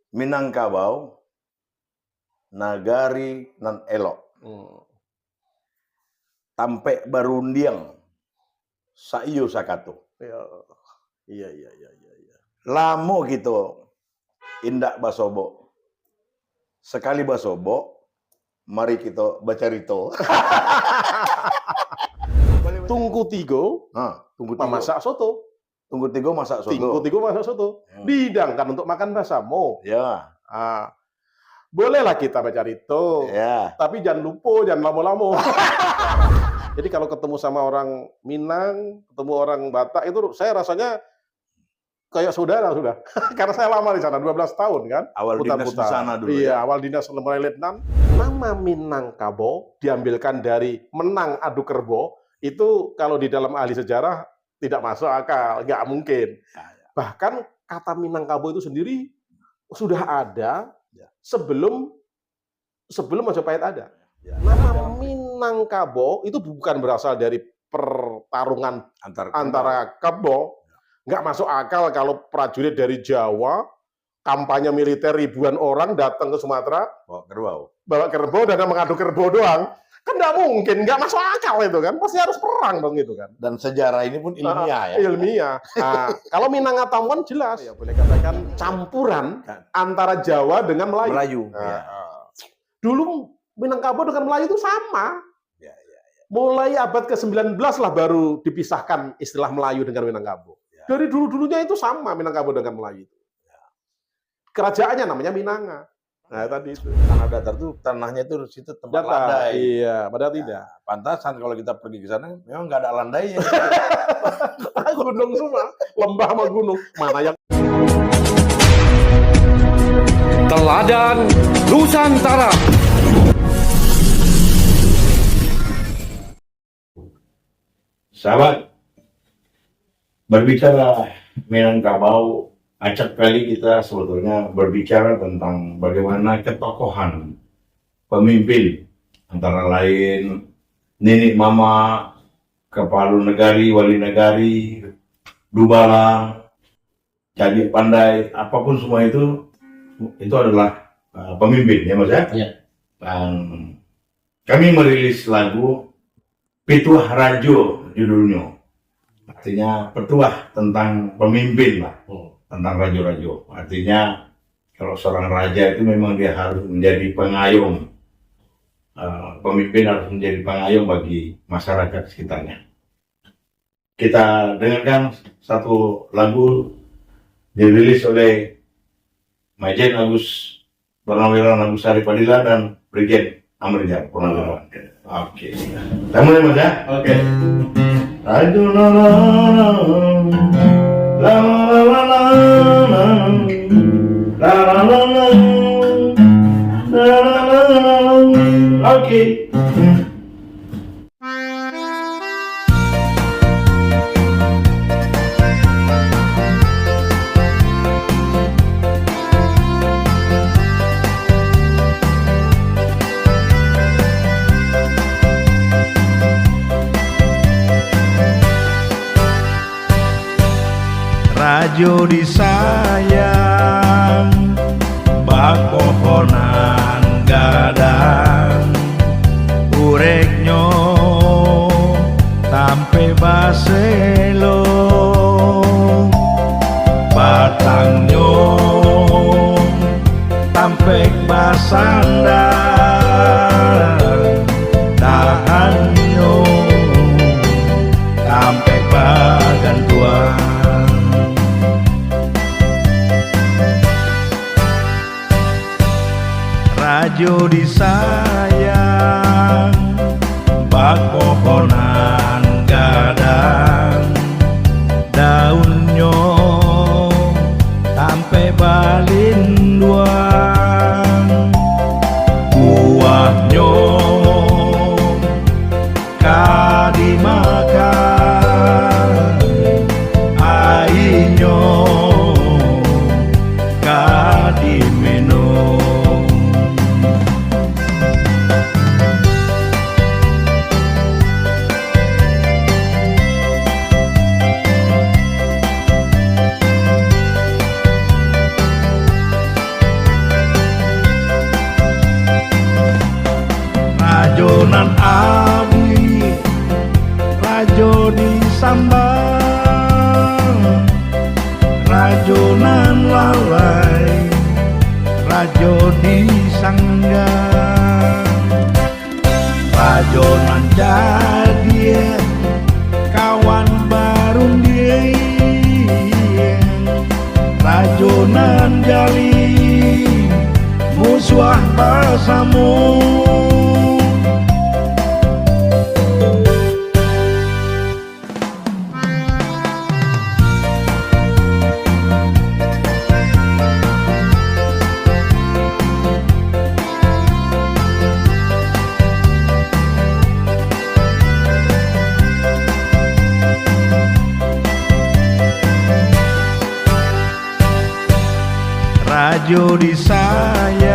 Minangkabau nagari nan elok. Tampe barundiang saiyo sakato. Iya. Lamo gitu indak basobo. Sekali basobo, mari kita bacarito. Tungku tigo, masak soto. Tunggu tigo masak soto. Tungku tigo masak soto. Dihidangkan untuk makan basamo. Ya. Bolehlah kita bacarito. Ya. Tapi jangan lupa, jangan lama-lama. Jadi kalau ketemu sama orang Minang, ketemu orang Batak itu saya rasanya kayak saudara sudah. Karena saya lama di sana, 12 tahun kan. Awal dinas di sana dulu. Iya, ya. Awal dinas mulai letnan. Nama Minangkabau diambilkan dari menang adu kerbo. Itu kalau di dalam ahli sejarah tidak masuk akal, nggak mungkin. Bahkan kata Minangkabau itu sendiri sudah ada sebelum Majapahit ada. Nama Minangkabau itu bukan berasal dari pertarungan antara Kabo. Nggak masuk akal kalau prajurit dari Jawa, kampanye militer ribuan orang datang ke Sumatera, bawa kerbau dan mengadu kerbau doang. Kan nggak mungkin, nggak masuk akal itu kan. Pasti harus perang dong itu kan. Dan sejarah ini pun ilmiah ya. Ilmiah. Kalau Minangkabau jelas, ya boleh katakan campuran antara Jawa dengan Melayu. Dulu Minangkabau dengan Melayu itu sama. Mulai abad ke-19 lah baru dipisahkan istilah Melayu dengan Minangkabau. Dari dulu-dulunya itu sama Minangkabau dengan Melayu itu. Kerajaannya namanya Minanga. Nah tadi itu. Tanah datar itu tanahnya itu situ tempat landai. Iya, padahal tidak. Pantasan kalau kita pergi ke sana memang nggak ada landainya. Gunung semua, lembah sama gunung. Mana yang Teladan Nusantara. Sahabat, berbicara Minangkabau, acap kali kita sebetulnya berbicara tentang bagaimana ketokohan pemimpin, antara lain Nenek Mama, Kepalu Negari, Wali Negari, Dubalang, Cadik Pandai, apapun semua itu adalah pemimpin, ya Mas ya? Ya. Dan kami merilis lagu Pituah Rajo judulnya. Artinya petuah tentang pemimpin lah, tentang rajo-rajo. Artinya kalau seorang raja itu memang dia harus menjadi pengayom. Pemimpin harus menjadi pengayom bagi masyarakat sekitarnya. Kita dengarkan satu lagu dirilis oleh Majen Agus Purnawirawan Agus Sari Padilla dan Brigjen Amrijar Purnawirawan. Oke. Kita mulai Mas ya? Oke. Rajo la la la la la la la la. Oke. Rajo disayang bak pohonan gadang ureknyo tampe baselo batangnya tampe basandang dahannya tampe bagan tuang. Rajo disayang bak pohonan gadang daunnya sampai balinduan buahnya kadimakan airnya kadiminum. jali musuh bersama. Rajo disayang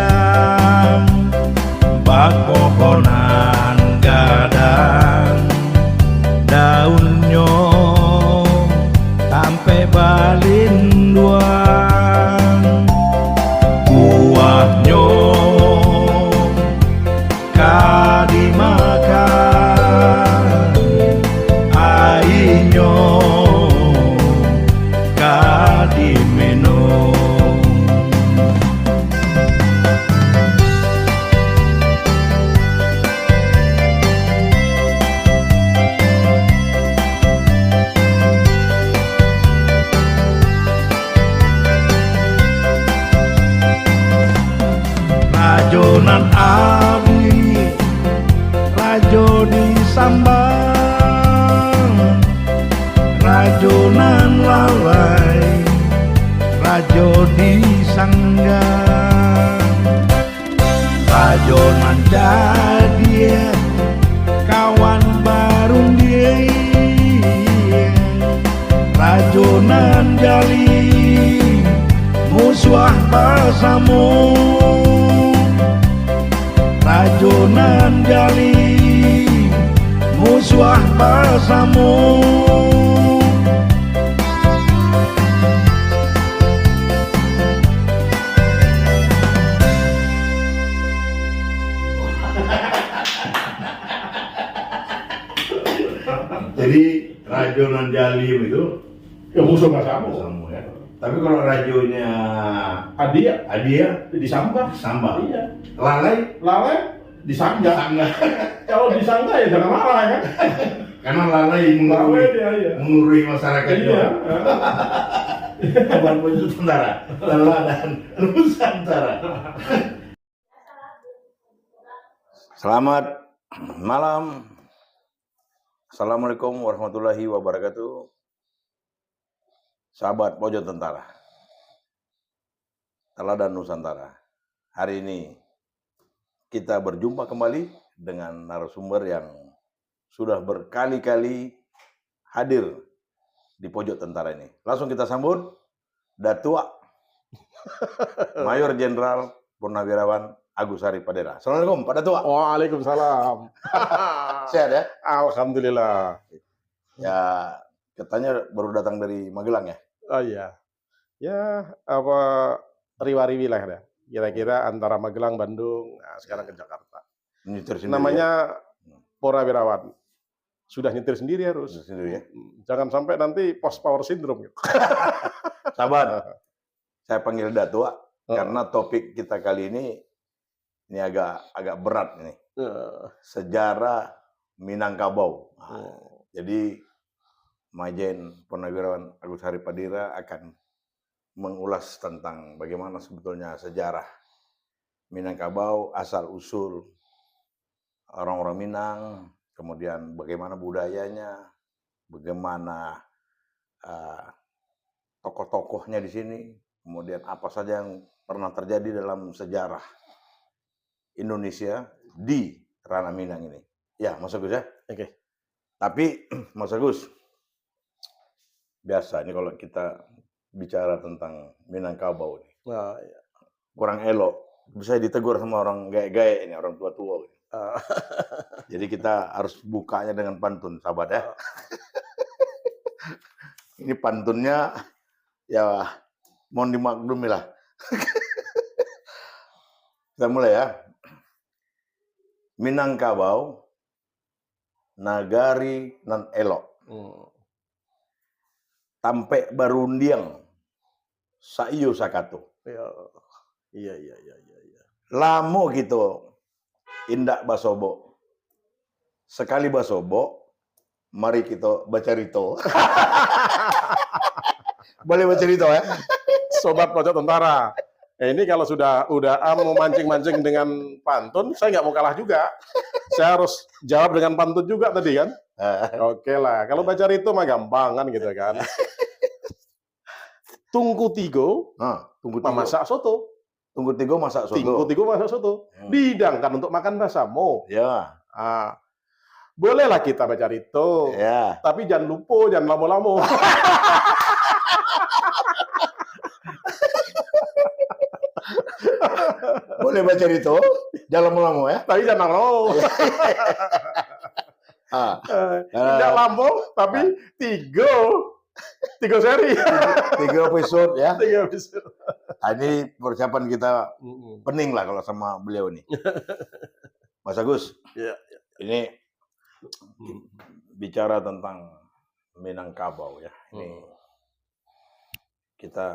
bak pohonan gadang daunnya sampai balinduan buahnya kadimakan airnya kadiminum. Rajonan abdi, rajo disambang, rajonan lalai, rajo disanggang, rajonan jadi kawan baru dia, rajonan jali musuh bersama. Rajonan jali musuh bersama. Jadi rajonan jalim itu Ya musuh bersama. bersama ya. Tapi kalau rajonya Adia Adia disambah. sambal, Iya. lalai Lalai disangga. sanggah. Kalau disangga ya jangan marah kan. Karena lalai Lalai dia ya. mengurui masyarakat Iya. juga. Kabar Pojok Tentara, Lala dan Nusantara. Selamat malam. Assalamualaikum warahmatullahi wabarakatuh. Sahabat Pojok Tentara, Teladan Nusantara. Hari ini kita berjumpa kembali dengan narasumber yang sudah berkali-kali hadir di Pojok Tentara ini. Langsung kita sambut Datua Mayor Jenderal Purnawirawan Agus Hari Padera. Assalamualaikum Pak Datua. Waalaikumsalam. Sehat ya? Alhamdulillah. Ya, katanya baru datang dari Magelang ya? Oh iya. Ya, apa riwa-riwi lah ya. Kira-kira antara Magelang, Bandung, nah sekarang ke Jakarta. Nyetir sendiri Namanya Purnawirawan. Sudah nyetir sendiri harus. ya? Sendiri ya? Jangan sampai nanti post power syndrome gitu. Sahabat, saya panggil Datua karena topik kita kali ini agak berat ini. Sejarah Minangkabau. Nah, jadi Majen Purnawirawan Agus Hari Padera akan mengulas tentang bagaimana sebetulnya sejarah Minangkabau, asal-usul orang-orang Minang, kemudian bagaimana budayanya, bagaimana tokoh-tokohnya di sini, kemudian apa saja yang pernah terjadi dalam sejarah Indonesia di ranah Minang ini. Ya, Mas Agus ya. Oke. Tapi Mas Agus, biasa ini kalau kita bicara tentang Minangkabau ini, Nah, ya. kurang elok. Bisa ditegur sama orang gaya-gaya ini, orang tua-tua. Jadi kita harus bukanya dengan pantun, sahabat ya. Ini pantunnya ya mohon dimaklumi lah. Kita mulai ya. Minangkabau nagari nan elok. Tampe barundiang saiyo sakato. Iya. Lamo gitu indak basobo. Sekali basobo, mari kita baca rito. Boleh baca rito ya? Sobat Pojok Tentara. Ini kalau udah mau mancing-mancing dengan pantun, saya nggak mau kalah juga. Saya harus jawab dengan pantun juga tadi kan. Oke lah, kalau baca itu mah gampang kan gitu kan. Tungku tigo, Tunggu tigo. masak soto. Tunggu tigo masak soto. Tungku tigo masak soto. Dihidangkan untuk makan basamo. Ya. Bolehlah kita baca itu. Ya. Tapi jangan lupa, jangan lama-lama. Boleh baca itu, jangan lama-lama ya. Tapi jangan lama. Tidak lama, tapi tiga seri. 3 episode ya. 3 episode. Ini persiapan kita pening lah kalau sama beliau nih. Mas Agus, Ya. ini bicara tentang Minangkabau ya. Ini kita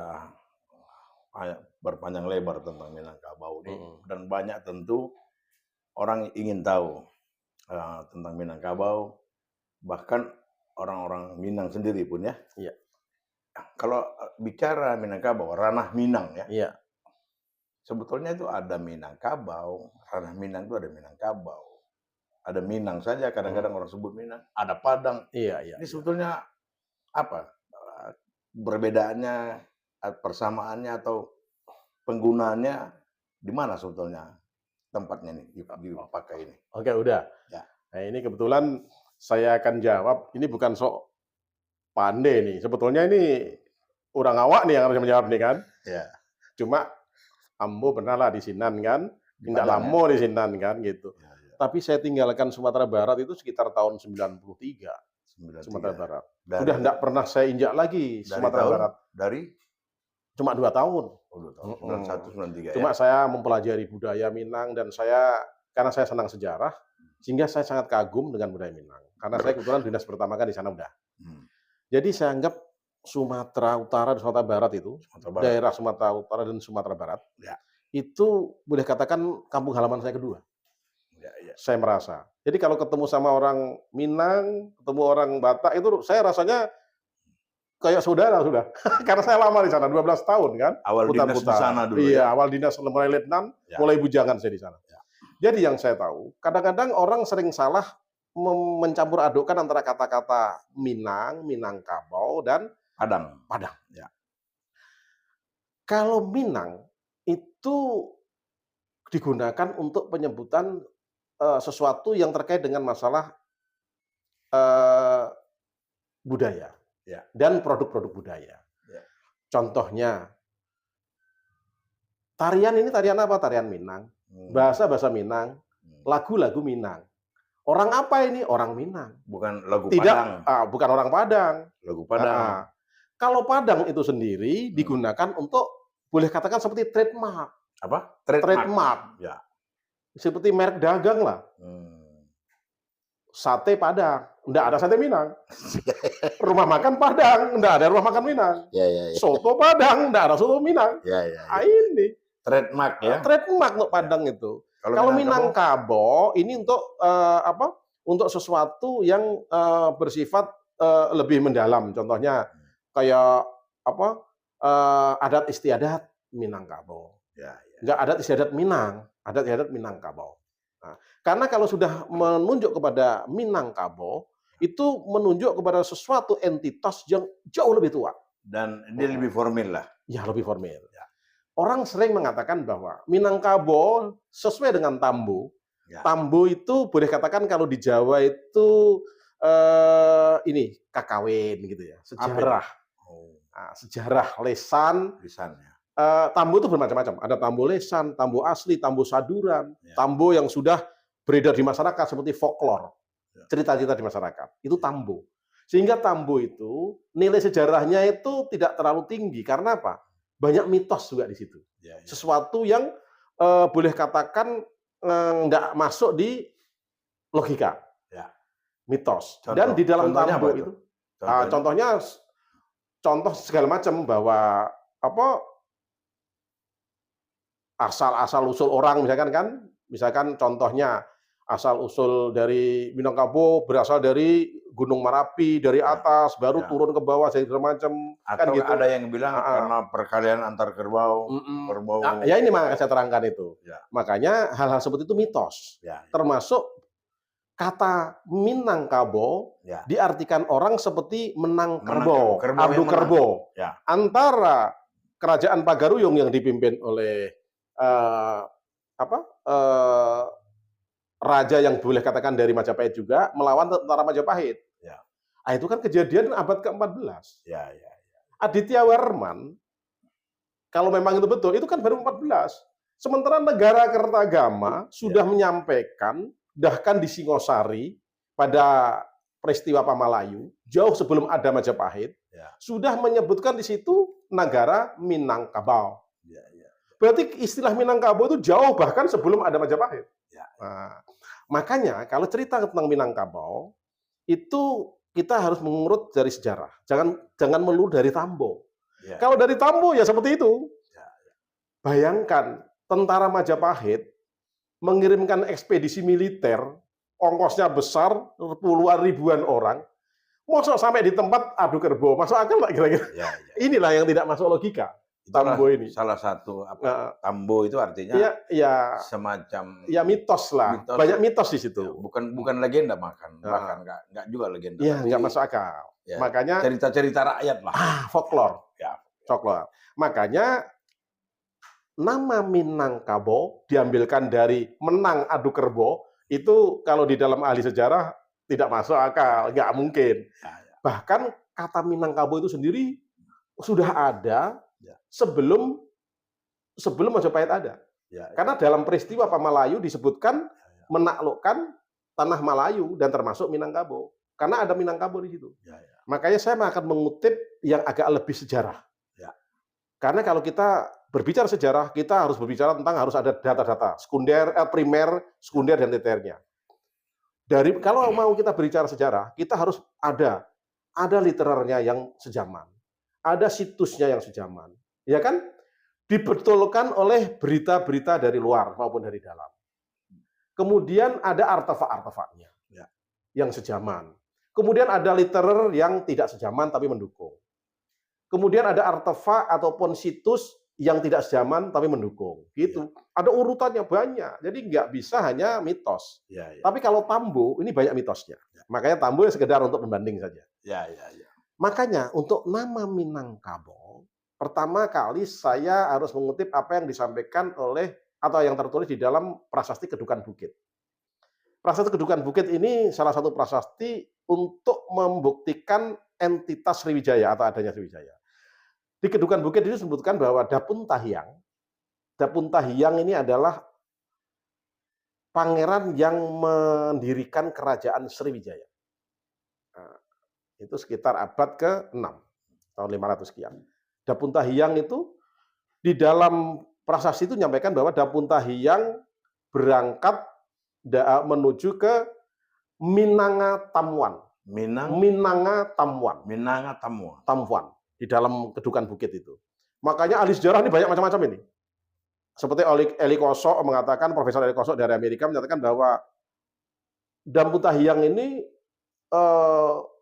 berpanjang lebar tentang Minangkabau ini dan banyak tentu orang ingin tahu tentang Minangkabau, bahkan orang-orang Minang sendiri pun ya. Iya. Kalau bicara Minangkabau, ranah Minang ya. Iya. Sebetulnya itu ada Minangkabau, ranah Minang itu ada Minangkabau. Ada Minang saja, kadang-kadang orang sebut Minang, ada Padang. Iya. Ini sebetulnya apa? Perbedaannya, persamaannya atau penggunaannya di mana sebetulnya tempatnya nih dipakai ini? Oke, udah. Ya. Nah, ini kebetulan saya akan jawab. Ini bukan sok pandai nih. Sebetulnya ini orang awak nih yang harus menjawab nih kan. Ya. Cuma Ambo pernah lah di Sinan kan. Tidak Padang, lama di Sinan kan gitu. Ya. Tapi saya tinggalkan Sumatera Barat itu sekitar tahun 93. Sumatera Barat. Sudah tidak pernah saya injak lagi Sumatera Barat. Dari? Cuma 2 tahun. 2 tahun. 91, 93 Cuma ya. saya mempelajari budaya Minang dan karena saya senang sejarah, sehingga saya sangat kagum dengan budaya Minang. Karena saya kebetulan dinas pertama kan di sana udah. Jadi saya anggap Sumatera Utara dan Sumatera Barat itu, daerah Sumatera Utara dan Sumatera Barat, ya, itu boleh katakan kampung halaman saya kedua. Ya. Saya merasa. Jadi kalau ketemu sama orang Minang, ketemu orang Batak, itu saya rasanya kayak saudara sudah. Karena saya lama di sana, 12 tahun kan. Awal dinas di sana dulu Iya, ya. awal dinas mulai letnan, Ya. mulai bujangan saya di sana. Ya. Jadi yang saya tahu, kadang-kadang orang sering salah mencampur adukkan antara kata-kata Minang, Minangkabau, dan Padang. Ya. Kalau Minang itu digunakan untuk penyebutan sesuatu yang terkait dengan masalah budaya dan produk-produk budaya. Ya. Contohnya, tarian ini tarian apa? Tarian Minang. Bahasa Minang, lagu-lagu Minang. Orang apa ini? Orang Minang. Bukan lagu Tidak, Padang. bukan orang Padang. Lagu Padang. Kalau Padang itu sendiri digunakan untuk, boleh katakan seperti trademark. Apa? Trademark. Ya. Seperti merek dagang lah. Sate Padang, enggak ada sate Minang. Rumah makan Padang, enggak ada rumah makan Minang. Ya. Soto Padang, enggak ada soto Minang. Ya. Ini Trademark ya. trademark untuk Padang itu. Kalau Minangkabau ini untuk untuk sesuatu yang bersifat lebih mendalam. Contohnya kayak adat istiadat Minangkabau. Ya. Enggak adat istiadat Minang, adat istiadat Minangkabau. Nah, karena kalau sudah menunjuk kepada Minangkabau, itu menunjuk kepada sesuatu entitas yang jauh lebih tua. Dan dia lebih formal lah. Ya, lebih formal. Ya. Orang sering mengatakan bahwa Minangkabau sesuai dengan Tambo. Ya. Tambo itu boleh katakan kalau di Jawa itu ini kakawin gitu ya, sejarah. Nah, sejarah lesan. Lisannya. Tambo itu bermacam-macam. Ada tambo lesan, tambo asli, tambo saduran, tambo yang sudah beredar di masyarakat seperti folklore, cerita-cerita di masyarakat. Itu tambo. Sehingga tambo itu nilai sejarahnya itu tidak terlalu tinggi. Karena apa? Banyak mitos juga di situ. Sesuatu yang boleh katakan nggak masuk di logika. Mitos. Dan di dalam tambo itu, contoh segala macam bahwa asal-asal usul orang misalkan contohnya asal-usul dari Minangkabau berasal dari Gunung Merapi, dari atas, baru turun ke bawah, segala macam. Kan Atau gitu. ada yang bilang karena perkalian antar kerbau, kerbau. Nah, ya ini makanya saya terangkan itu. Ya. Makanya hal-hal seperti itu mitos. Ya. Termasuk kata Minangkabau Ya. diartikan orang seperti menang kerbau, kerbau adu yang kerbau. Ya. Antara kerajaan Pagaruyung yang dipimpin oleh raja yang boleh katakan dari Majapahit juga melawan tentara Majapahit. Ya. Nah, itu kan kejadian abad ke-14. Ya. Aditya Warman, kalau memang itu betul, itu kan baru 14. Sementara negara Kertagama sudah menyampaikan, bahkan di Singosari, pada peristiwa Pamalayu, jauh sebelum ada Majapahit, sudah menyebutkan di situ negara Minangkabau. Berarti istilah Minangkabau itu jauh bahkan sebelum ada Majapahit. Nah, makanya kalau cerita tentang Minangkabau, itu kita harus mengurut dari sejarah. Jangan melulu dari Tambo. Kalau dari Tambo ya seperti itu. Bayangkan tentara Majapahit mengirimkan ekspedisi militer, ongkosnya besar, puluhan ribuan orang, masa sampai di tempat adu kerbau, masuk akal nggak kira-kira? Inilah yang tidak masuk logika. Itulah Tambo ini. salah satu Tambo itu artinya semacam mitos lah. Banyak mitos di situ. Bukan legenda bahkan nggak juga legenda. Iya, nggak masuk akal. Makanya cerita-cerita rakyat lah. Folklore. Folklore. Makanya nama Minangkabau diambilkan dari menang adu kerbau, itu kalau di dalam ahli sejarah tidak masuk akal, nggak mungkin. Bahkan kata Minangkabau itu sendiri sudah ada sebelum Majapahit ada. Karena dalam peristiwa Pamalayu disebutkan menaklukkan tanah Malayu dan termasuk Minangkabau. Karena ada Minangkabau di situ. Makanya saya akan mengutip yang agak lebih sejarah. Karena kalau kita berbicara sejarah, kita harus berbicara tentang harus ada data-data primer, sekunder, dan tersiernya. Kalau mau kita berbicara sejarah, kita harus ada literernya yang sejaman, ada situsnya yang sejaman, ya kan? Dibetulkan oleh berita-berita dari luar maupun dari dalam. Kemudian ada artefak-artefaknya yang sejaman. Kemudian ada literer yang tidak sejaman tapi mendukung. Kemudian ada artefak ataupun situs yang tidak sejaman tapi mendukung. Gitu. Ada urutannya banyak. Jadi nggak bisa hanya mitos. Tapi kalau Tambo ini banyak mitosnya. Makanya Tambo ya sekedar untuk pembanding saja. Makanya untuk nama Minangkabau, pertama kali saya harus mengutip apa yang disampaikan oleh atau yang tertulis di dalam Prasasti Kedukan Bukit. Prasasti Kedukan Bukit ini salah satu prasasti untuk membuktikan entitas Sriwijaya atau adanya Sriwijaya. Di Kedukan Bukit itu disebutkan bahwa Dapun Tahiang ini adalah pangeran yang mendirikan kerajaan Sriwijaya. Nah, itu sekitar abad ke-6, tahun 500 sekian. Dapun Tahiang itu di dalam prasasti itu menyampaikan bahwa Dapun Tahiang berangkat menuju ke Minangatamuan. Tamuan di dalam Kedukan Bukit itu. Makanya ahli sejarah ini banyak macam-macam ini. Seperti Eli Kosok mengatakan, Profesor Eli Kosok dari Amerika menyatakan bahwa Dapun Tahiang ini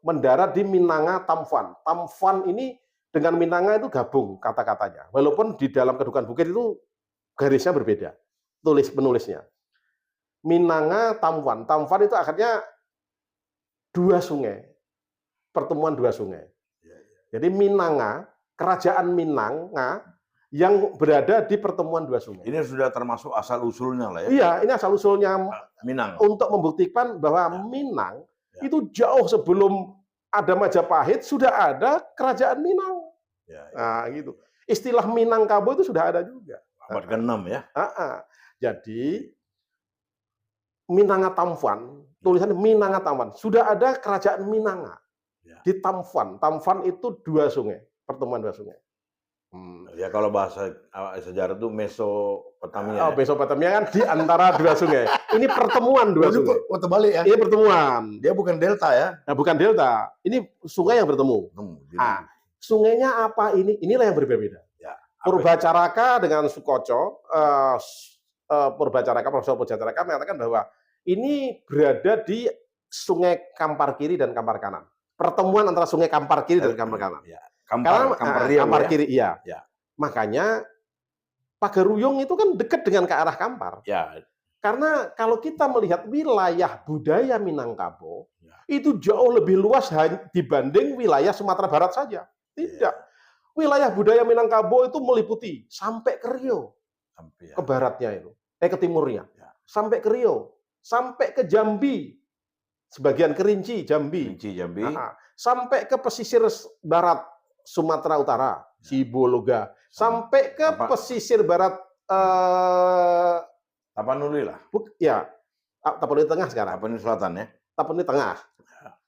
mendarat di Minangatamuan. Tamuan ini dengan Minanga itu gabung kata-katanya. Walaupun di dalam Kedukan Bukit itu garisnya berbeda, penulisnya. Minangatamuan. Tamuan itu akhirnya dua sungai, pertemuan dua sungai. Jadi Minanga, kerajaan Minanga yang berada di pertemuan dua sungai. Ini sudah termasuk asal-usulnya lah ya? Iya, ini asal-usulnya Minang. Untuk membuktikan bahwa Minang itu jauh sebelum ada Majapahit, sudah ada kerajaan Minang. Nah, gitu. Istilah Minangkabau itu sudah ada juga. Abad ke-6 ya? Jadi, Minangatamuan, tulisannya Minangatamuan. Sudah ada kerajaan Minanga. Di Tamuan. Tamuan itu dua sungai, pertemuan dua sungai. Ya kalau bahasa sejarah itu Mesopotamia. Mesopotamia kan di antara dua sungai. Ini pertemuan dua sungai. Terbalik ya? Ini pertemuan. Dia bukan delta ya? Nah, bukan delta. Ini sungai yang bertemu. Sungainya apa ini? Inilah yang berbeda-beda. Purbacaraka dengan Sukoco, Profesor Purbacaraka mengatakan bahwa ini berada di Sungai Kampar Kiri dan Kampar Kanan. Pertemuan antara Sungai Kampar Kiri dan Kampar Kanan. Ya. Karena Kampar Riau Kampar ya. Kiri, iya. Ya. Makanya Pagaruyung itu kan dekat dengan ke arah Kampar. Ya. Karena kalau kita melihat wilayah budaya Minangkabau, Ya. itu jauh lebih luas dibanding wilayah Sumatera Barat saja. Tidak. Wilayah budaya Minangkabau itu meliputi sampai ke Riau, Sampai, ya. ke baratnya itu, ke timurnya, Ya. sampai ke Riau, sampai ke Jambi, sebagian Kerinci, Jambi, Kerinci, Jambi. sampai ke pesisir barat Sumatera Utara, Sibologa, sampai ke pesisir barat Tapanuli lah. Tapanuli Tengah sekarang. Tapanuli Selatan ya. Tapanuli Tengah.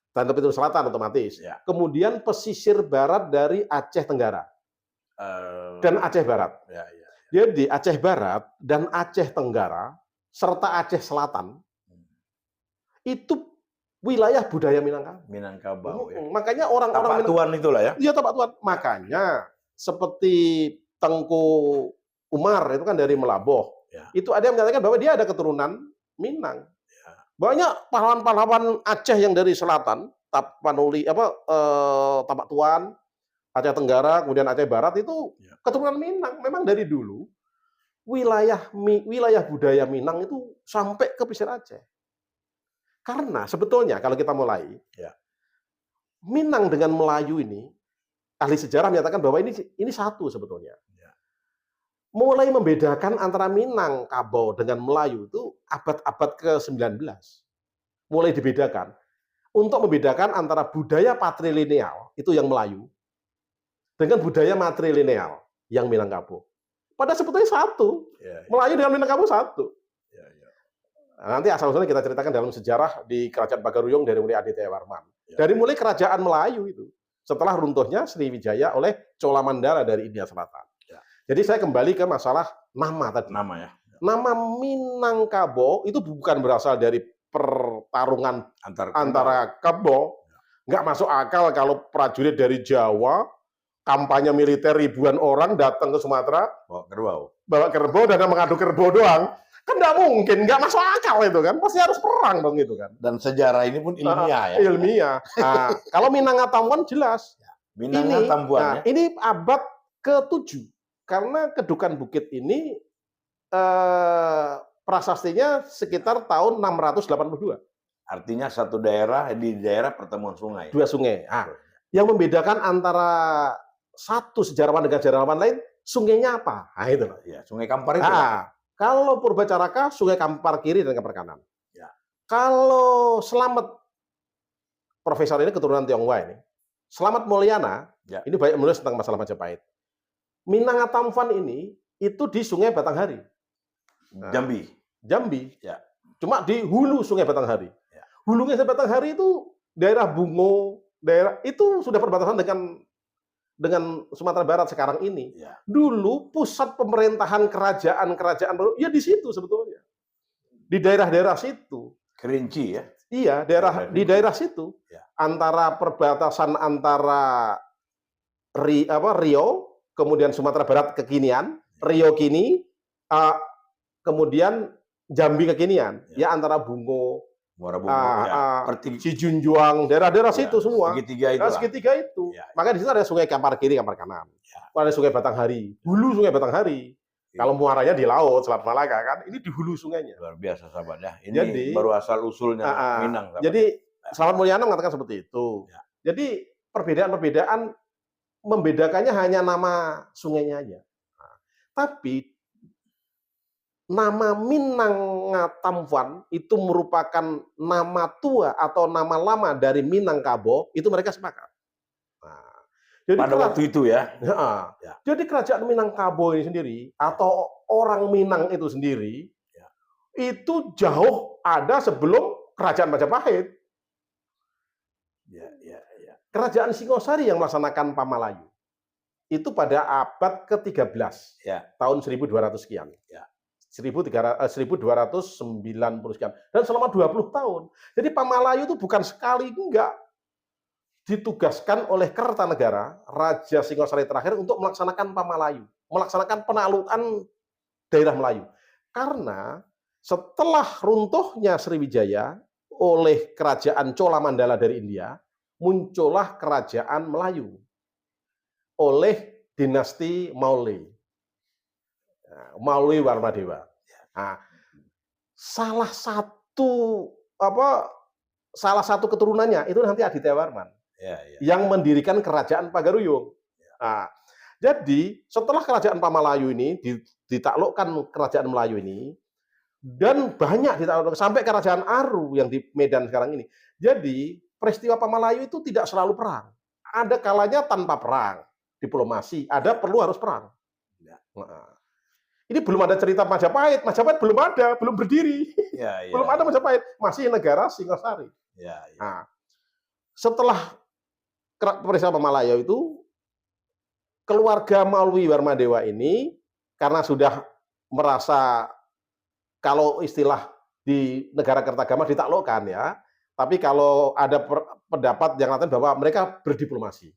Dan Tapanuli Selatan otomatis. Ya. Kemudian pesisir barat dari Aceh Tenggara dan Aceh Barat. Ya, ya. Jadi Aceh Barat dan Aceh Tenggara serta Aceh Selatan itu wilayah budaya Minangkabau. Minangkabau ya. Makanya orang-orang Tapak Tuan itulah ya. Iya, Tapak Tuan. Makanya seperti Tengku Umar itu kan dari Melaboh. Ya. Itu ada yang menyatakan bahwa dia ada keturunan Minang. Ya. Banyak pahlawan-pahlawan Aceh yang dari selatan, Tapanuli Tapak Tuan, Aceh Tenggara, kemudian Aceh Barat itu keturunan Minang. Memang dari dulu wilayah budaya Minang itu sampai ke pesisir Aceh. Karena sebetulnya kalau kita mulai, Minang dengan Melayu ini, ahli sejarah menyatakan bahwa ini satu sebetulnya. Mulai membedakan antara Minangkabau dengan Melayu itu abad-abad ke-19. Mulai dibedakan. Untuk membedakan antara budaya patrilineal, itu yang Melayu, dengan budaya matrilineal, yang Minangkabau. Padahal sebetulnya satu. Melayu dengan Minangkabau satu. Nanti asal-usulnya kita ceritakan dalam sejarah di Kerajaan Pagaruyung dari mulai Aditya Warman. Dari mulai kerajaan Melayu itu. Setelah runtuhnya Sriwijaya oleh Cholamandala dari India Selatan. Jadi saya kembali ke masalah nama tadi. Nama ya. Nama Minangkabau itu bukan berasal dari pertarungan antara kebo. Nggak masuk akal kalau prajurit dari Jawa, kampanye militer ribuan orang datang ke Sumatera, bawa kerbau dan mengadu kerbau doang. Kan nggak mungkin, nggak masuk akal itu kan. Pasti harus perang dong itu kan. Dan sejarah ini pun ilmiah ya. Ilmiah. Nah, kalau Minangkabau jelas. Minangkabau ini abad ke-7. Karena Kedukan Bukit ini prasastinya sekitar tahun 682. Artinya satu daerah di daerah pertemuan sungai. Dua sungai. Yang membedakan antara satu sejarawan dengan sejarawan lain, sungainya apa? Nah, itu. Ya, Sungai Kampar itu. Kalau Purbacaraka, Sungai Kampar Kiri dan Kampar Kanan. Ya. Kalau Slamet, profesor ini keturunan Tionghoa ini, Slamet Mulyana, ini banyak menulis tentang masalah Majapahit. Minangatampan ini itu di Sungai Batanghari. Jambi. Ya. Cuma di hulu Sungai Batanghari. Ya. Hulunya Sungai Batanghari itu daerah Bungo, daerah itu sudah perbatasan dengan Sumatera Barat sekarang ini. Ya. Dulu pusat pemerintahan kerajaan baru ya di situ sebetulnya. Di daerah-daerah situ. Kerinci ya. Iya, di daerah situ. Ya. Antara perbatasan antara Riau, kemudian Sumatera Barat kekinian, Riau kini, kemudian Jambi kekinian, ya antara Bungo, Sijunjuang, daerah-daerah situ semua. Segitiga itu. Maka di situ ada Sungai Kampar Kiri, Kampar Kanan. Ada Sungai Batanghari, hulu Sungai Batanghari. Kalau muaranya di laut, Selat Malaka kan, ini di hulu sungainya. Luar biasa sahabat ya. Ini baru asal usulnya Minang. Sahabat. Jadi Slamet Mulyana mengatakan seperti itu. Jadi perbedaan-perbedaan membedakannya hanya nama sungainya aja. Tapi nama Minangatampan itu merupakan nama tua atau nama lama dari Minangkabau, itu mereka sepakat. Jadi pada waktu itu ya. Jadi kerajaan Minangkabau ini sendiri atau orang Minang itu sendiri itu jauh ada sebelum kerajaan Majapahit. Kerajaan Singosari yang melaksanakan Pamalayu itu pada abad ke-13 tahun 1200 sekian. 1290 sekian. Dan selama 20 tahun. Jadi Pamalayu itu bukan sekali, enggak. Ditugaskan oleh Kertanegara, Raja Singosari terakhir untuk melaksanakan Pamalayu. Melaksanakan penaklukan daerah Melayu. Karena Setelah runtuhnya Sriwijaya oleh kerajaan Cholamandala dari India, muncullah kerajaan Melayu oleh dinasti Maulwi. Maulwi Warmadewa. Nah, salah satu keturunannya itu nanti Aditya Warman yang mendirikan kerajaan Pagaruyung. Nah, jadi setelah kerajaan Pamalayu ini ditaklukkan kerajaan Melayu ini, dan banyak ditaklukkan sampai kerajaan Aru yang di Medan sekarang ini. Jadi peristiwa Pamalayu itu tidak selalu perang. Ada kalanya tanpa perang, diplomasi. Ada perlu harus perang. Nah, ini belum ada cerita Majapahit. Majapahit belum ada, belum berdiri. Belum ada Majapahit. Masih negara Singosari. Nah, setelah peristiwa Pamalayu itu, keluarga Maulwi Warmadewa ini karena sudah merasa, kalau istilah di negara Kertagama ditaklukkan ya, tapi kalau ada pendapat yang lain bahwa mereka berdiplomasi.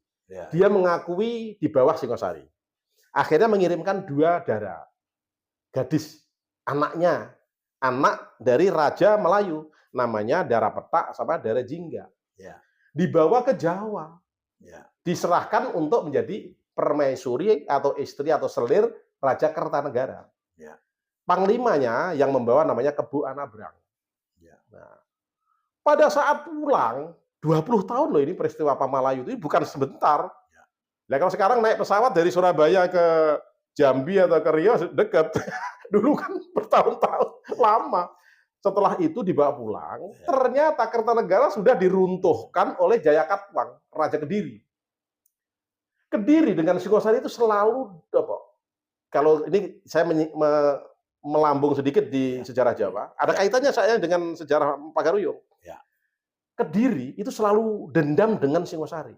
Dia mengakui di bawah Singosari. Akhirnya mengirimkan 2 dara gadis, anak dari Raja Melayu, namanya Dara Petak sama Dara Jingga. Dibawa ke Jawa. Diserahkan untuk menjadi permaisuri atau istri atau selir Raja Kertanegara. Panglimanya yang membawa namanya Kebu Anabrang. Nah, pada saat pulang, 20 tahun loh ini peristiwa Pamalayu itu bukan sebentar. Nah, kalau sekarang naik pesawat dari Surabaya ke Jambi atau ke Riau dekat. Dulu kan bertahun-tahun, lama. Setelah itu dibawa pulang, ternyata Kertanegara sudah diruntuhkan oleh Jayakatwang, Raja Kediri. Kediri dengan Singosari itu selalu kalau ini saya melambung sedikit di sejarah Jawa, ada kaitannya saya dengan sejarah Pagaruyung. Kediri itu selalu dendam dengan Singosari.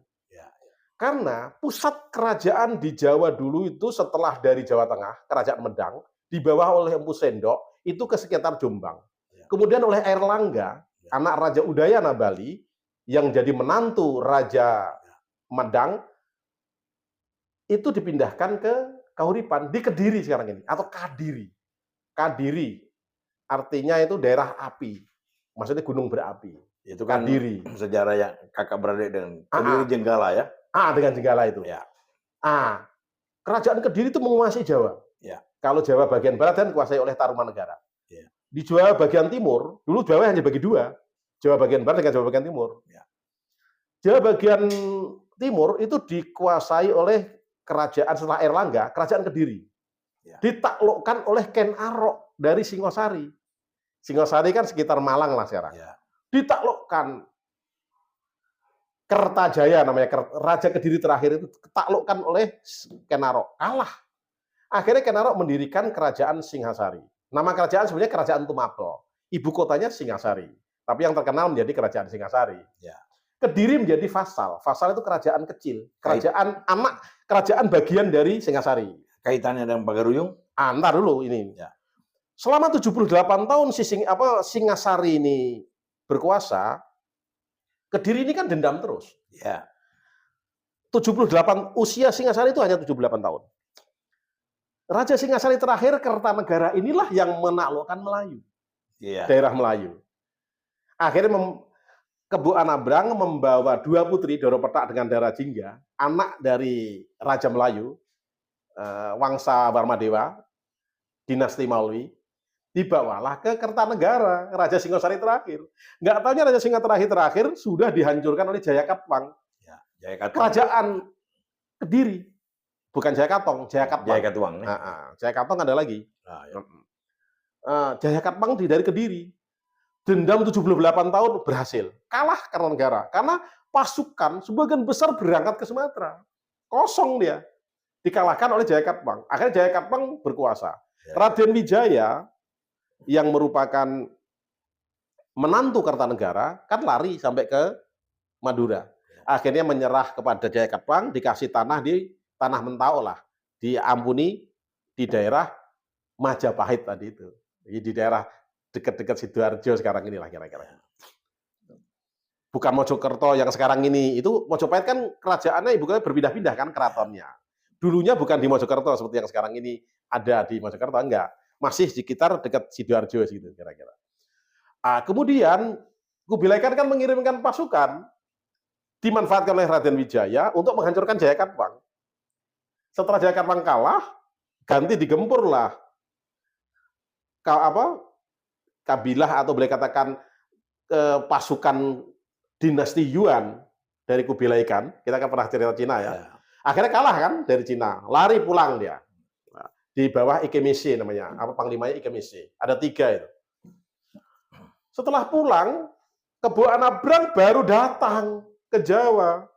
Karena pusat kerajaan di Jawa dulu itu setelah dari Jawa Tengah, Kerajaan Medang, di bawah oleh Empu Sendok, itu ke sekitar Jombang. Kemudian oleh Airlangga, anak Raja Udayana Bali, yang jadi menantu Raja Medang, itu dipindahkan ke Kahuripan, di Kediri sekarang ini, atau Kadiri. Kadiri, artinya itu daerah api. Maksudnya gunung berapi. Itu kan Kadiri. Sejarah yang kakak beradik dengan Kediri Jenggala ya? Dengan Jenggala itu. Kerajaan Kediri itu menguasai Jawa. Kalau Jawa bagian barat kan dikuasai oleh Tarumanegara. Di Jawa bagian timur, dulu Jawa hanya bagi 2. Jawa bagian barat dengan Jawa bagian timur. Jawa bagian timur itu dikuasai oleh kerajaan setelah Airlangga, Kerajaan Kediri. Ditaklukkan oleh Ken Arok dari Singosari. Singosari kan sekitar Malang lah sekarang. Ditaklukkan Kertajaya namanya, Raja Kediri terakhir itu ditaklukkan oleh Ken Arok. Kalah. Akhirnya Ken Arok mendirikan Kerajaan Singhasari. Nama kerajaan sebenarnya Kerajaan Tumapel. Ibu kotanya Singhasari. Tapi yang terkenal menjadi Kerajaan Singhasari. Kediri menjadi vasal. Vasal itu kerajaan kecil. Kerajaan bagian dari Singhasari. Kaitannya dengan Pagaruyung? Ntar dulu ini. Selama 78 tahun Singhasari ini berkuasa, Kediri ini kan dendam terus. 78 usia Singhasari itu hanya 78 tahun. Raja Singhasari terakhir Kertanegara inilah yang menaklukkan Melayu. Daerah Melayu. Akhirnya Kebu Anabrang membawa 2 putri, Doro Petak dengan Dara Jingga, anak dari Raja Melayu, Wangsa Warmadewa, dinasti Maulwi, dibawalah ke Kertanegara, Raja Singosari terakhir. Nggak tahunya Raja Singosari terakhir sudah dihancurkan oleh Jayakatwang. Kerajaan Kediri. Bukan Jayakatong, Jayakatwang. Jayakatong ada lagi. Jayakatwang dari Kediri. Dendam 78 tahun berhasil. Kalah Kertanegara. Karena pasukan sebagian besar berangkat ke Sumatera. Kosong dia. Dikalahkan oleh Jayakatwang. Akhirnya Jayakatwang berkuasa. Raden Wijaya yang merupakan menantu Kertanegara kan lari sampai ke Madura. Akhirnya menyerah kepada Jayakatwang, dikasih tanah di Tanah Mentau lah. Diampuni di daerah Majapahit tadi itu. Di daerah dekat-dekat Sidoarjo sekarang inilah kira-kira. Bukan Mojokerto yang sekarang ini. Itu Mojopahit kan kerajaannya ibu kota berpindah-pindah kan keratonnya. Dulunya bukan di Mojokerto seperti yang sekarang ini ada di Mojokerto, enggak. masih sekitar dekat Sidoarjo gitu kira-kira. Kemudian Kubilai Khan kan mengirimkan pasukan dimanfaatkan oleh Raden Wijaya untuk menghancurkan Jayakatwang. Setelah Jayakatwang kalah, ganti digempurlah kabilah atau boleh katakan pasukan dinasti Yuan dari Kubilai Khan. Kita kan pernah cerita Cina ya. Akhirnya kalah kan dari Cina, lari pulang dia. Di bawah Ikemese namanya, panglimanya Ikemese. Ada 3 itu. Setelah pulang, Kebo Anabrang baru datang ke Jawa.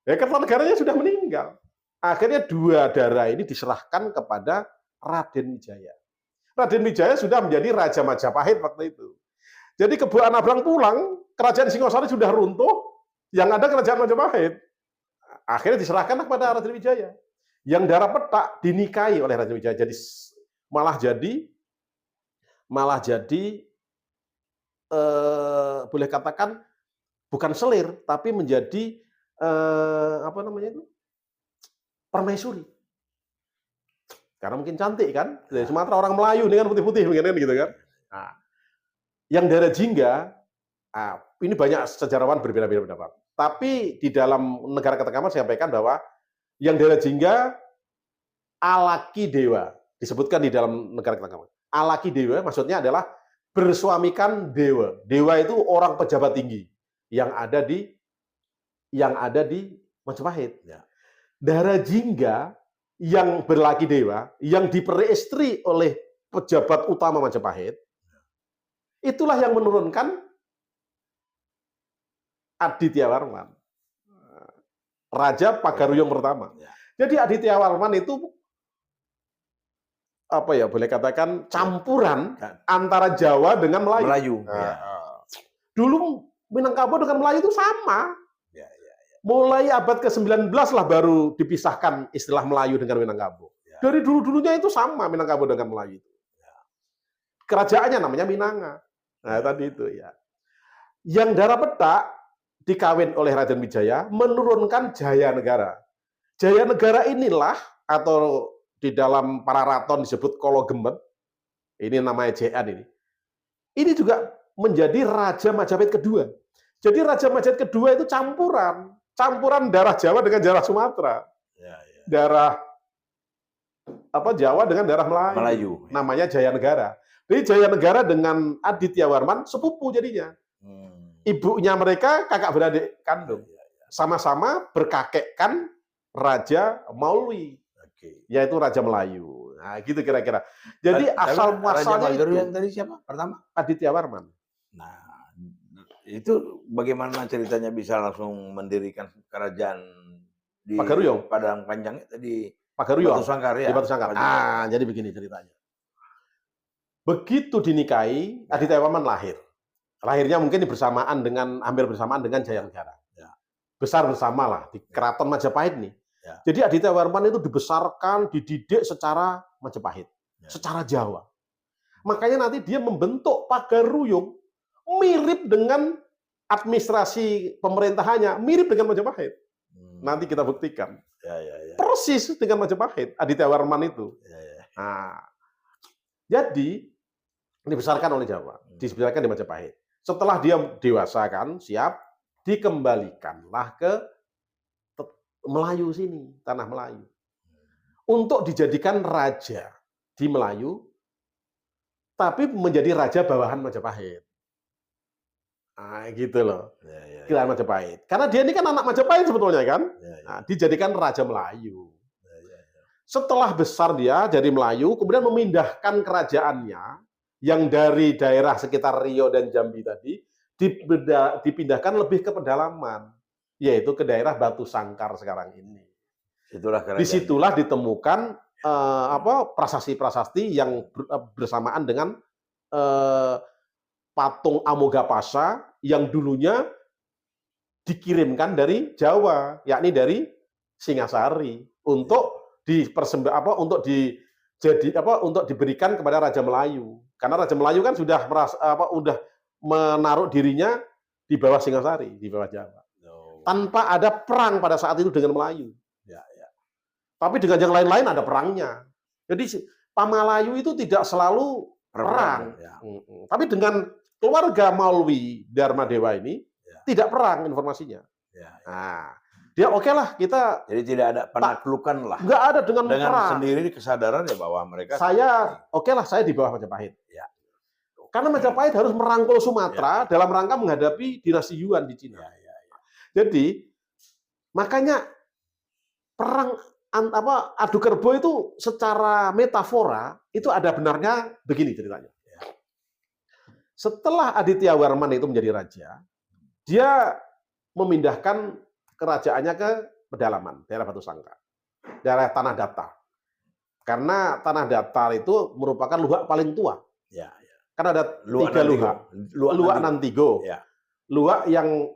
Ya, Kertanegaranya sudah meninggal. Akhirnya 2 daerah ini diserahkan kepada Raden Wijaya. Raden Wijaya sudah menjadi Raja Majapahit waktu itu. Jadi Kebo Anabrang pulang, kerajaan Singosari sudah runtuh, yang ada kerajaan Majapahit. Akhirnya diserahkan kepada Raden Wijaya. Yang daerah Petak dinikahi oleh Raden Wijaya. Jadi malah jadi boleh katakan bukan selir, tapi menjadi permaisuri. Karena mungkin cantik kan, dari Sumatera orang Melayu ini kan putih-putih mungkin gitu kan. Nah, yang daerah Jingga, ini banyak sejarawan berbeda-beda pendapat. Tapi di dalam negara Ketenggaman saya sampaikan bahwa yang daerah Jingga Alaki Dewa disebutkan di dalam negara Ketenggaman. Alaki Dewa maksudnya adalah bersuamikan dewa. Dewa itu orang pejabat tinggi yang ada di Majapahit. Ya. Daerah Jingga yang berlaki dewa, yang diperistri oleh pejabat utama Majapahit, itulah yang menurunkan Aditya Warman, Raja Pagaruyung pertama. Ya. Jadi Aditya Warman itu boleh katakan campuran antara Jawa dengan Melayu. Dulu Minangkabau dengan Melayu itu sama. Mulai abad ke-19 lah baru dipisahkan istilah Melayu dengan Minangkabau. Dari dulu-dulunya itu sama Minangkabau dengan Melayu itu. Kerajaannya namanya Minanga. Nah, tadi itu ya. Yang daerah Petak dikawin oleh Raden Wijaya menurunkan Jayanegara. Jayanegara inilah atau di dalam para raton disebut Kolo Gemet, ini namanya Jean ini. Ini juga menjadi Raja Majapahit kedua. Jadi Raja Majapahit kedua itu campuran daerah Jawa dengan daerah Sumatera. Daerah Jawa dengan daerah Melayu. Namanya Jayanegara. Jadi Jayanegara dengan Aditya Warman sepupu jadinya. Ibunya mereka kakak beradik kandung. Sama-sama berkakekkan Raja Maulwi. Yaitu Raja Melayu. Nah, gitu kira-kira. Jadi asal muasalnya itu yang tadi siapa? Pertama Aditya Warman. Nah, itu bagaimana ceritanya bisa langsung mendirikan kerajaan di Pagaruyung, Padang Panjang di Pagaruyung, Batu Sangkar ya. Di Batu Sangkar. Jadi begini ceritanya. Begitu dinikahi, Aditya Warman lahir. Lahirnya mungkin hampir bersamaan dengan Jayanegara. Besar bersama lah di Keraton Majapahit nih. Jadi Aditya Warman itu dibesarkan, dididik secara Majapahit, secara Jawa. Makanya nanti dia membentuk Pagaruyung mirip dengan administrasi pemerintahannya, mirip dengan Majapahit. Nanti kita buktikan. Persis dengan Majapahit, Aditya Warman itu. Nah, jadi dibesarkan oleh Jawa, dibesarkan di Majapahit. Setelah dia dewasa kan, siap, dikembalikanlah ke Melayu sini, tanah Melayu. Untuk dijadikan raja di Melayu, tapi menjadi raja bawahan Majapahit. Nah, gitu loh. Kerajaan Majapahit. Karena dia ini kan anak Majapahit sebetulnya kan. Nah, dijadikan raja Melayu. Setelah besar dia jadi Melayu, kemudian memindahkan kerajaannya yang dari daerah sekitar Riau dan Jambi tadi dipindahkan lebih ke pedalaman, yaitu ke daerah Batu Sangkar sekarang ini. Disitulah ditemukan prasasti-prasasti yang bersamaan dengan patung Amogapasa yang dulunya dikirimkan dari Jawa, yakni dari Singasari untuk untuk diberikan kepada Raja Melayu. Karena Raja Melayu kan sudah menaruh dirinya di bawah Singasari, di bawah Jawa. Tanpa ada perang pada saat itu dengan Melayu. Tapi dengan yang lain-lain ada perangnya. Jadi Pamalayu itu tidak selalu perang. Ya. Tapi dengan keluarga Maulwi Dharma Dewa ini tidak perang informasinya. Ya. Nah, dia oke lah kita. Jadi tidak ada penaklukan lah. Nggak ada dengan perang. Sendiri kesadaran ya bahwa mereka. Saya oke lah saya di bawah Majapahit. Ya. Karena Majapahit harus merangkul Sumatera dalam rangka menghadapi dinasti Yuan di Cina. Jadi makanya perang adu kerbo itu secara metafora itu ada benarnya begini ceritanya. Setelah Aditya Warman itu menjadi raja, dia memindahkan kerajaannya ke pedalaman, daerah Batu Sangka, daerah Tanah Datar. Karena Tanah Datar itu merupakan luhak paling tua. Ya. Karena ada 3 luhak. Luhak Nantigo. Ya. Luhak yang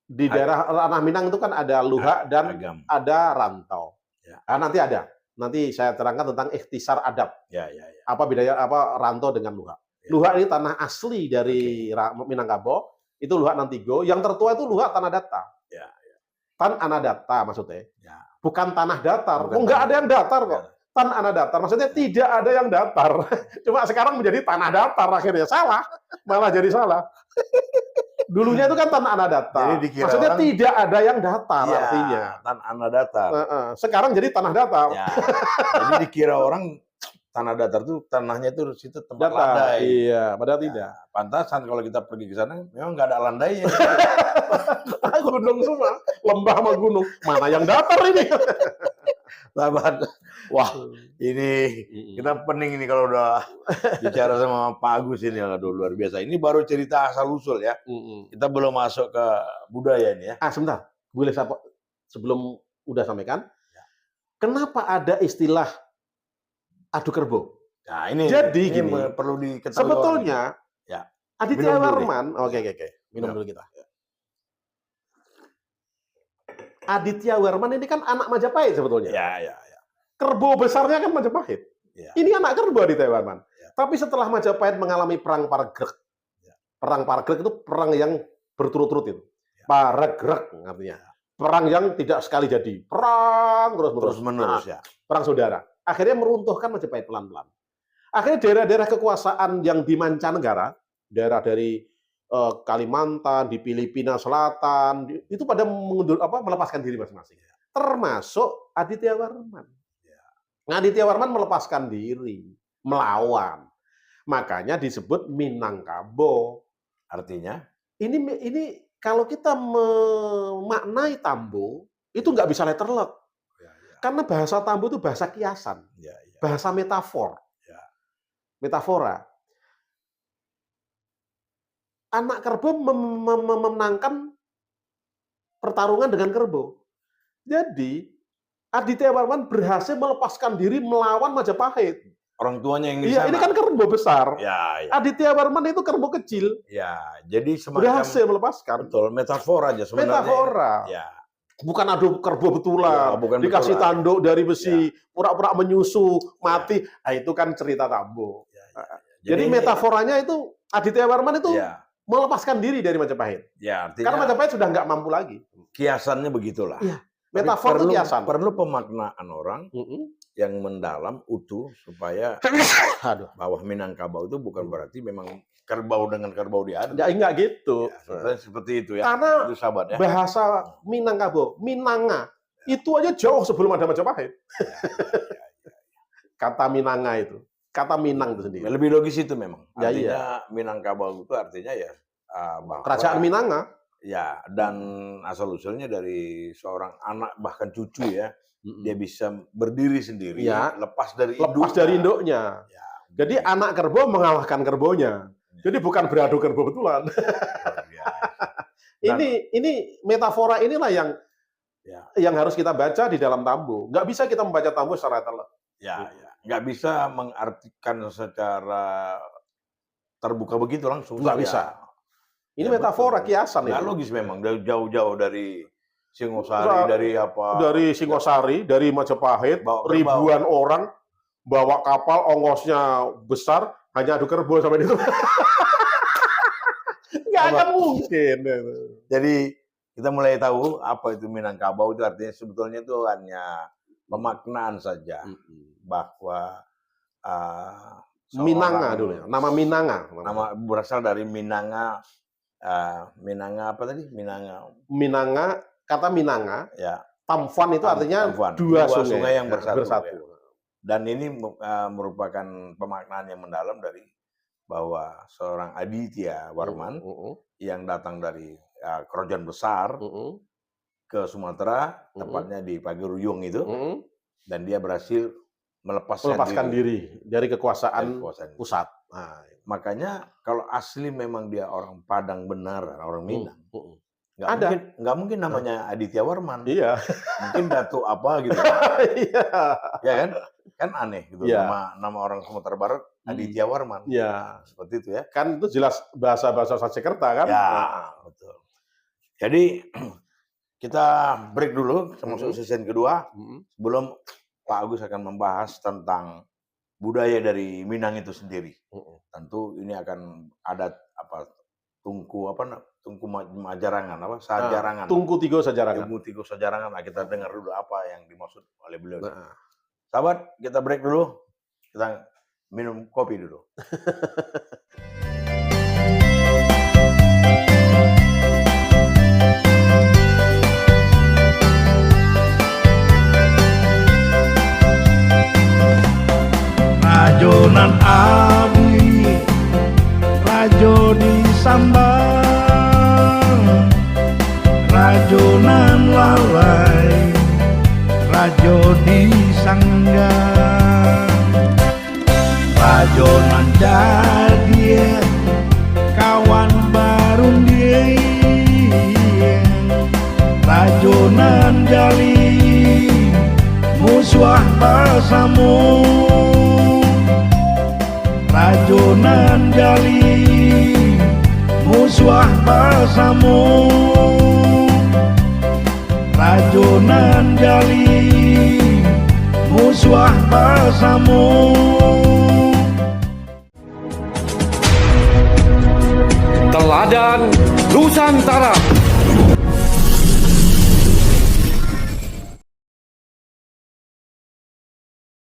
di daerah Ranah Minang itu kan ada luhak dan ada rantau. Ya. Nanti ada. Nanti saya terangkan tentang ikhtisar adab. Ya. Apa bedanya rantau dengan luhak? Ya. Luhak ini tanah asli dari Minangkabau. Itu luhak Nantigo. Yang tertua itu luhak Tanah Datar. Ya. Tan Anadata maksudnya. Ya. Bukan tanah datar. Nggak ada yang datar kok. Tan Anadatar maksudnya tidak ada yang datar. Cuma sekarang menjadi tanah datar akhirnya. Salah. Malah jadi salah. Dulunya itu kan Tan Anadatar. Maksudnya tidak ada yang datar artinya. Tan Anadatar. Sekarang jadi tanah datar. Ya. Jadi dikira orang tanah datar itu tanahnya itu situ tempat datar. landai. Iya, padahal tidak. Pantasan kalau kita pergi ke sana memang nggak ada landainya. Gunung semua, lembah sama gunung. Mana yang datar ini? Sahabat, wah ini kita pening ini kalau udah bicara sama Pak Agus ini, aduh luar biasa. Ini baru cerita asal usul ya. Kita belum masuk ke budaya ini ya. Sebentar, boleh saya sebelum udah sampaikan. Kenapa ada istilah adu kerbo? Nah, ini gini, perlu diketahui. sebetulnya ya. Aditya Warman, oke. Minum dulu kita. Aditya Warman ini kan anak Majapahit sebetulnya. Ya. Kerbo besarnya kan Majapahit. Ya. Ini anak kerbo Aditya Warman. Ya. Tapi setelah Majapahit mengalami perang Paragreg. Perang Paragreg itu perang yang berturut-turut itu. Paragreg artinya. Perang yang tidak sekali jadi. Perang terus-menerus. Perang saudara. Akhirnya meruntuhkan Majapahit pelan-pelan. Akhirnya daerah-daerah kekuasaan yang di mancanegara, daerah dari Kalimantan, di Filipina Selatan, itu pada melepaskan diri masing-masing. Termasuk Aditya Warman. Nah, Aditya Warman melepaskan diri, melawan. Makanya disebut Minangkabau. Artinya? Ini kalau kita memaknai Tambo, itu nggak bisa letterlock. Karena bahasa Tambo itu bahasa kiasan, bahasa metafor, metafora. Anak kerbo memenangkan pertarungan dengan kerbo. Jadi Aditya Warman berhasil melepaskan diri melawan Majapahit. Orang tuanya yang di sana. Iya, ini kan kerbo besar. Ya. Aditya Warman itu kerbo kecil. Ya, jadi semacam berhasil melepaskan. Betul, metafora aja sebenarnya. Metafora. Ya. Bukan adu kerbo betulan, dikasih tanduk dari besi, pura-pura menyusu, mati. Nah, itu kan cerita Tambo. Jadi metaforanya itu Aditya Warman itu melepaskan diri dari Majapahit. Ya, artinya karena Majapahit sudah nggak mampu lagi. Kiasannya begitulah. Iya. Metafor itu kiasan. Perlu pemaknaan orang yang mendalam, utuh, supaya bahwa Minangkabau itu bukan berarti memang kerbau dengan kerbau di ada. Ya, enggak gitu. Ya, seperti itu ya. Karena itu sahabat, ya. Bahasa Minangkabau, Minanga, itu aja jauh sebelum ada Majapahit. Kata Minanga itu. Kata Minang itu sendiri. Lebih logis itu memang. Artinya Minangkabau itu artinya ya bahwa kerajaan Minanga. Ya, dan asal-usulnya dari seorang anak bahkan cucu ya. Dia bisa berdiri sendiri, lepas dari induknya. Ya. Jadi anak kerbo mengalahkan kerbonya. Jadi bukan beradu kerbo betulan. Ini metafora inilah yang harus kita baca di dalam Tambo. Nggak bisa kita membaca Tambo secara telak. Ya. Nggak bisa mengartikan secara terbuka begitu langsung. Nggak bisa. Ini metafora, kiasan. Nggak logis memang, jauh-jauh dari Singosari, dari apa? Dari Singosari, dari Majapahit, ribuan orang bawa kapal, ongkosnya besar, hanya adu kerbo sampai itu. Nggak akan mungkin. Jadi kita mulai tahu apa itu Minangkabau, itu artinya sebetulnya itu hanya pemaknaan saja bahwa Minanga dulu ya. Nama Minanga. Nama berasal dari Minanga. Minanga apa tadi? Minanga, kata Minanga. Ya. Tamfuan itu artinya Tamfuan. dua Dua sungai, sungai yang bersatu. Ya. Ya. Dan ini merupakan pemaknaan yang mendalam dari bahwa seorang Aditya Warman yang datang dari kerajaan besar ke Sumatera, tepatnya di Paguruyung itu, dan dia berhasil melepaskan diri dari kekuasaan pusat. Nah, makanya kalau asli memang dia orang Padang benar, orang Minang, ada. Nggak mungkin namanya Aditya Warman. Iya. Mungkin Datuk apa gitu. Iya. Ya kan? Kan aneh gitu. Ya. Nama orang Sumatera Barat Aditya Warman. Iya. Seperti itu ya. Kan itu jelas bahasa Sanskerta kan? Ya, betul. Jadi kita break dulu masuk season kedua. Sebelum Pak Agus akan membahas tentang budaya dari Minang itu sendiri. Tentu ini akan ada tungku majarangan, sajarangan. Tungku tigo sajarangan. Tungku tigo sajarangan. Nah, kita dengar dulu apa yang dimaksud oleh beliau. Sahabat, kita break dulu. Kita minum kopi dulu. Rajonan abdi, rajo di sambal, rajonan lalai, rajo di sanggar, rajonan jadi kawan baru dia, rajonan jali musuh pasamu. Rajonan jali musuh pasamu, rajonan jali musuh pasamu. Teladan Nusantara.